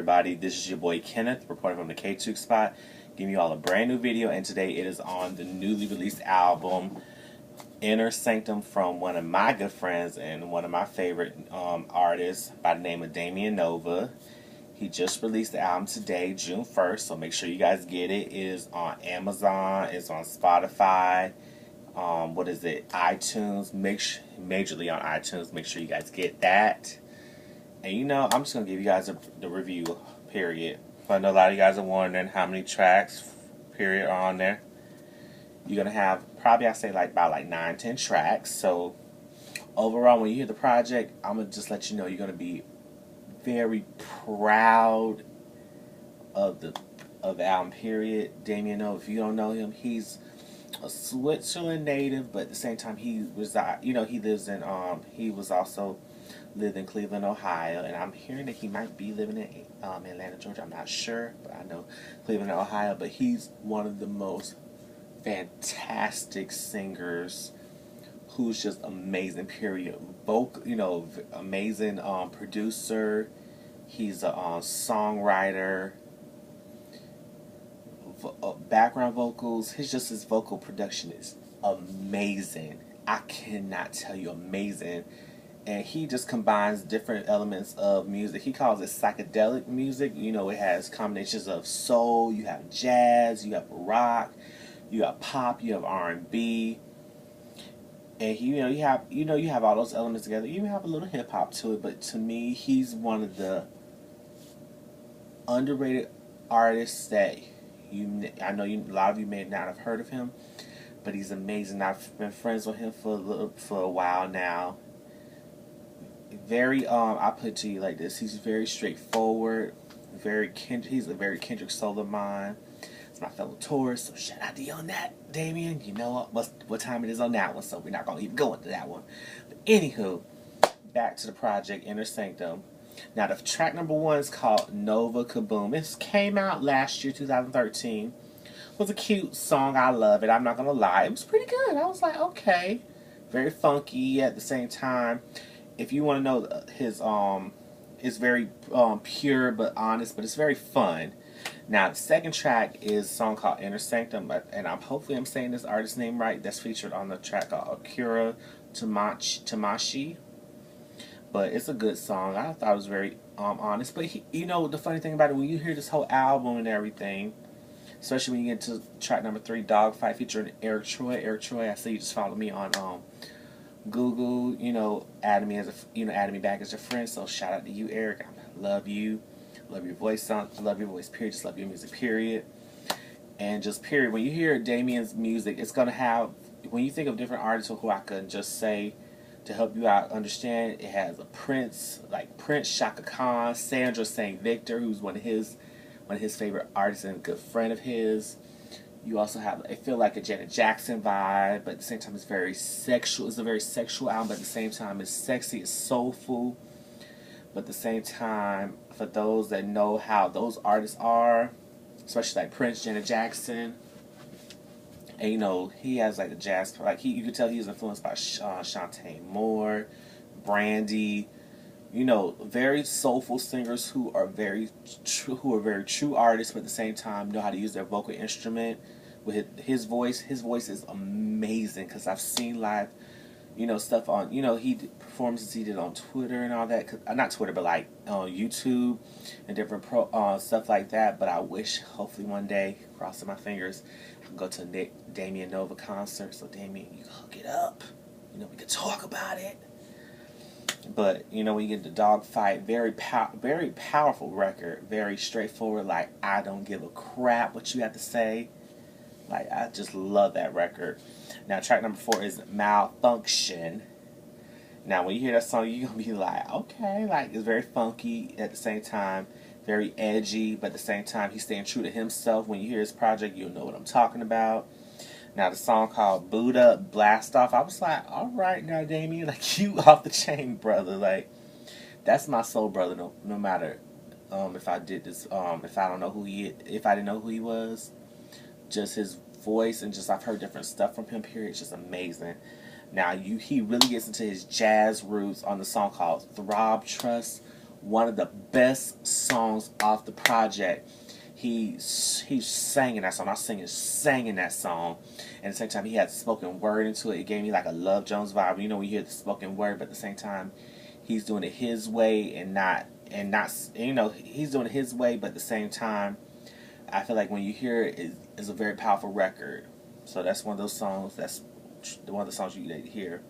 everybody? This is your boy Kenneth, reporting from the KTookes spot, giving you all a brand new video, and today it is on the newly released album, Inner Sanctum, from one of my good friends and one of my favorite artists by the name of Damien Nova. He just released the album today, June 1st, so make sure you guys get it. It is on Amazon, it's on Spotify, iTunes, majorly on iTunes. Make sure you guys get that. And I'm just going to give you guys the review, period. I know a lot of you guys are wondering how many tracks, period, are on there. You're going to have, probably I'd say about 9, 10 tracks. So, overall, when you hear the project, I'm going to just let you know you're going to be very proud of the album, period. Damien Nova, if you don't know him, he's a Switzerland native, but at the same time, he lived in Cleveland, Ohio, and I'm hearing that he might be living in Atlanta, Georgia. I'm not sure, but I know Cleveland, Ohio. But he's one of the most fantastic singers, who's just amazing. Period. Amazing producer. He's a songwriter. Background vocals. His vocal production is amazing. I cannot tell you, amazing. And he just combines different elements of music. He calls it psychedelic music. It has combinations of soul, you have jazz, you have rock, you have pop, you have R&B. And you have all those elements together. You even have a little hip hop to it, but to me, he's one of the underrated artists that I know a lot of you may not have heard of him, but he's amazing. I've been friends with him for a while now. I put it to you like this: he's very straightforward, he's a very Kendrick soul of mine. It's my fellow Taurus, so shout out to you on that, Damien. You know what time it is on that one, so we're not gonna even go into that one. But anywho, back to the project, Inner Sanctum. Now the track number 1 is called Nova Kaboom. It came out last year, 2013. It was a cute song. I love it. I'm not gonna lie, it was pretty good. I was like, okay, very funky at the same time. If you want to know, it's very pure but honest, but it's very fun. Now, the second track is a song called Inner Sanctum, and hopefully I'm saying this artist's name right. That's featured on the track called Okura Tamachi. But it's a good song. I thought it was very honest. But the funny thing about it, when you hear this whole album and everything, especially when you get to track number 3, Dogfight, featuring Eriq Troi. Eriq Troi, I see you just followed me on Google, added me back as your friend, so shout out to you, Eric. I love you. Love your voice, I love your voice, period. Just love your music, period. And just period. When you hear Damien's music, it's going to have, when you think of different artists who I could just say to help you out understand, it has a Prince, Shaka Khan, Sandra St. Victor, who's one of his favorite artists and a good friend of his. You also have, I feel like, a Janet Jackson vibe, but at the same time it's very sexual. It's a very sexual album, but at the same time it's sexy, it's soulful. But at the same time, for those that know how those artists are, especially like Prince, Janet Jackson, and he has like a jazz, you can tell he's influenced by Shantae Moore, Brandy, very soulful singers who are very true artists, but at the same time know how to use their vocal instrument with his voice. His voice is amazing, because I've seen live, stuff on, performances he did on Twitter and all that. Not Twitter, but on YouTube and different stuff like that. But I wish, hopefully one day, crossing my fingers, I can go to a Damien Nova concert. So Damien, you can hook it up. We can talk about it. But when you get the Dogfight, very powerful record, very straightforward. I don't give a crap what you have to say. I just love that record. Now, track number 4 is Malfunction. Now, when you hear that song, you're gonna be like, okay, it's very funky at the same time, very edgy, but at the same time, he's staying true to himself. When you hear his project, you'll know what I'm talking about. Now, the song called Buddha Blast Off, I was like, all right now, Damien, you off the chain, brother. That's my soul brother, no matter if I did this, if I didn't know who he was. Just his voice, and I've heard different stuff from him, period. It's just amazing. Now, he really gets into his jazz roots on the song called Throb Trust, one of the best songs off the project. He's singing that song. Not singing, singing that song. And at the same time, he had spoken word into it. It gave me like a Love Jones vibe. You know, when you hear the spoken word, but at the same time, he's doing it his way and not, you know, he's doing it his way, but at the same time, I feel like when you hear it, it's a very powerful record. So that's one of those songs. That's one of the songs you need to hear.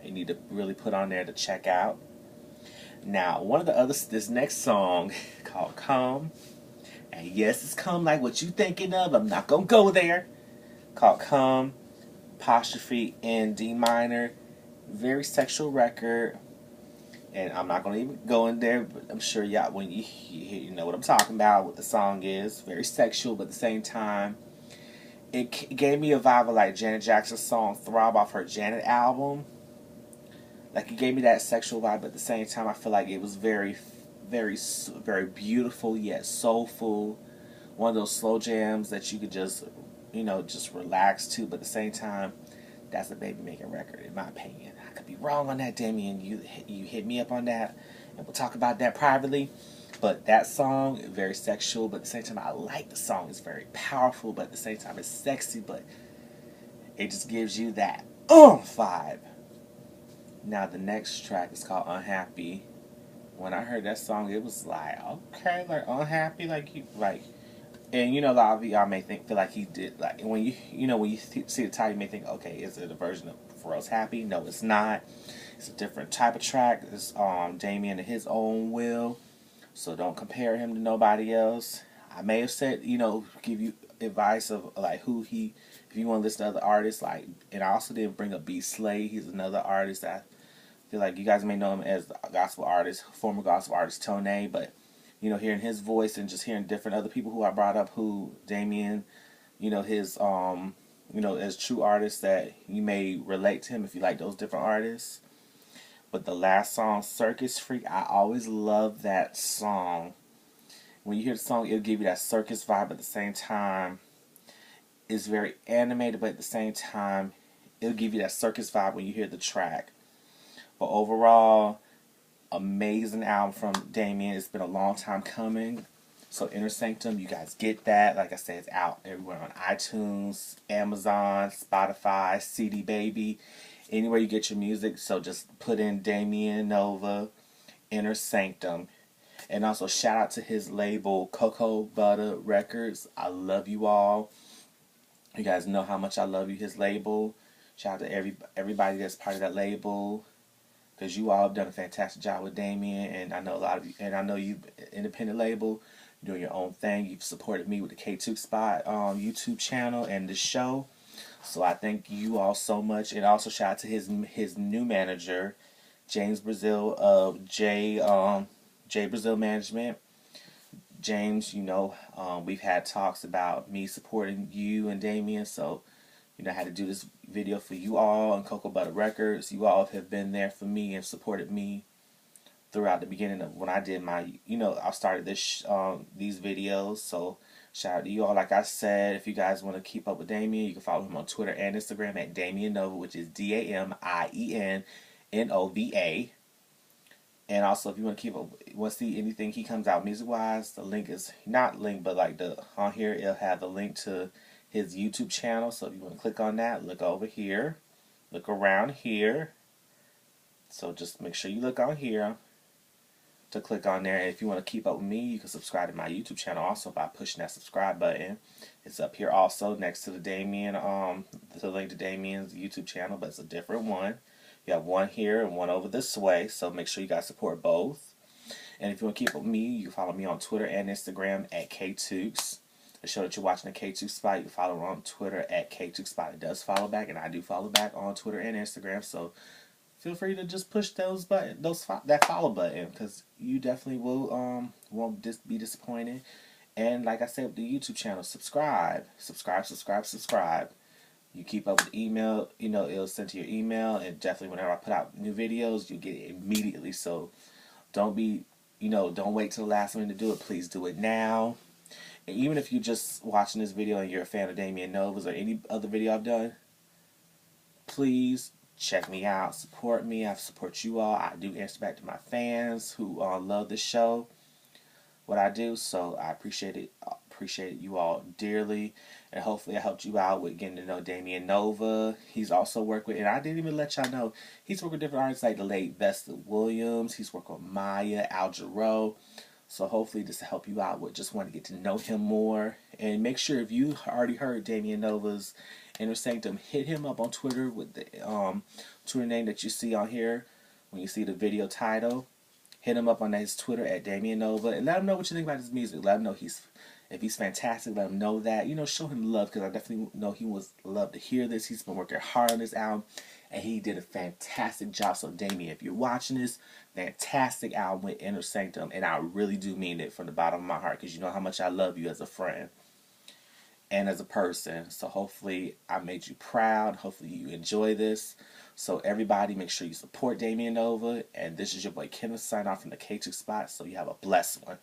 You need to really put on there to check out. Now, one of the others, this next song called "Come," and yes, it's "Come" like what you thinking of. I'm not gonna go there. Called "Come," apostrophe in D minor, very sexual record, and I'm not gonna even go in there. But I'm sure y'all, when you know what I'm talking about, what the song is, very sexual, but at the same time, it gave me a vibe of like Janet Jackson's song "Throb" off her Janet album. Like, it gave me that sexual vibe, but at the same time, I feel like it was very, very, very beautiful yet soulful. One of those slow jams that you could just, you know, just relax to. But at the same time, that's a baby making record, in my opinion. I could be wrong on that, Damien. You hit me up on that, and we'll talk about that privately. But that song, very sexual, but at the same time, I like the song. It's very powerful, but at the same time, it's sexy. But it just gives you that vibe. Now, the next track is called "Unhappy." When I heard that song, it was like, okay, like unhappy, like you, like, and you know, a lot of y'all may feel like he did, like, when when you see the title, you may think, okay, is it a version of Pharrell's "Happy"? No, it's not. It's a different type of track. It's Damien and his own will, so don't compare him to nobody else. I may have said, you know, give you advice of like who he, if you want to listen to other artists, like, and I also didn't bring up B. Slade. He's another artist that I feel like you guys may know him as a gospel artist, former gospel artist Tone, but you know, hearing his voice and just hearing different other people who I brought up, who Damien, you know, his you know, as true artists that you may relate to him if you like those different artists. But the last song, "Circus Freak," I always love that song. When you hear the song, it'll give you that circus vibe. At the same time, it's very animated, but at the same time, it'll give you that circus vibe when you hear the track. But overall, amazing album from Damien. It's been a long time coming. So Inner Sanctum, you guys get that. Like I said, it's out everywhere on iTunes, Amazon, Spotify, CD Baby, anywhere you get your music. So just put in Damien Nova, Inner Sanctum. And also shout out to his label, Cocoa Buttah Records. I love you all. You guys know how much I love you, his label. Shout out to everybody that's part of that label, because you all have done a fantastic job with Damien, and I know a lot of you, and I know you, independent label, doing your own thing. You've supported me with the KTookes Spot YouTube channel and the show, so I thank you all so much. And also shout out to his new manager, James Brazil of J Brazil Management. James, you know, we've had talks about me supporting you and Damien, so you know, I had to do this video for you all on Cocoa Buttah Records. You all have been there for me and supported me throughout the beginning of when I did my, you know, I started this these videos. So shout out to you all. Like I said, if you guys want to keep up with Damien, you can follow him on Twitter and Instagram at Damien Nova, which is DAMIEN NOVA. And also, if you want to want to see anything he comes out music-wise, the link is not linked, but like on here, it'll have the link to his YouTube channel. So if you want to click on that, look over here, look around here. So just make sure you look on here to click on there. And if you want to keep up with me, you can subscribe to my YouTube channel also by pushing that subscribe button. It's up here also next to the Damien, the link to Damien's YouTube channel, but it's a different one. You have one here and one over this way, so make sure you guys support both. And if you want to keep up with me, you can follow me on Twitter and Instagram at KTookes. To show that you're watching the KTookes Spot, you can follow on Twitter at KTookes Spot. It does follow back, and I do follow back on Twitter and Instagram, so feel free to just push that follow button, because you definitely won't be disappointed. And like I said with the YouTube channel, subscribe. You keep up with the email, you know, it'll send to your email, and definitely whenever I put out new videos, you get it immediately. So don't wait till the last minute to do it. Please do it now. And even if you're just watching this video and you're a fan of Damien Nova's or any other video I've done, please check me out, support me. I support you all. I do answer back to my fans who love the show, what I do. So I appreciate it. Appreciate you all dearly, and hopefully I helped you out with getting to know Damien Nova. He's also worked with, and I didn't even let y'all know, he's worked with different artists like the late Vesta Williams. He's worked with Maya, Al Jarreau. So hopefully this will help you out with just want to get to know him more. And make sure if you already heard Damien Nova's Inner Sanctum, hit him up on Twitter with the Twitter name that you see on here when you see the video title. Hit him up on his Twitter at Damien Nova and let him know what you think about his music. Let him know if he's fantastic. Let him know that. You know, show him love, because I definitely know he would love to hear this. He's been working hard on this album, and he did a fantastic job. So, Damien, if you're watching this, fantastic album with Inner Sanctum, and I really do mean it from the bottom of my heart, because you know how much I love you as a friend and as a person. So hopefully I made you proud. Hopefully you enjoy this. So everybody, make sure you support Damien Nova. And this is your boy Kenneth signing off from the KTookes spot. So you have a blessed one.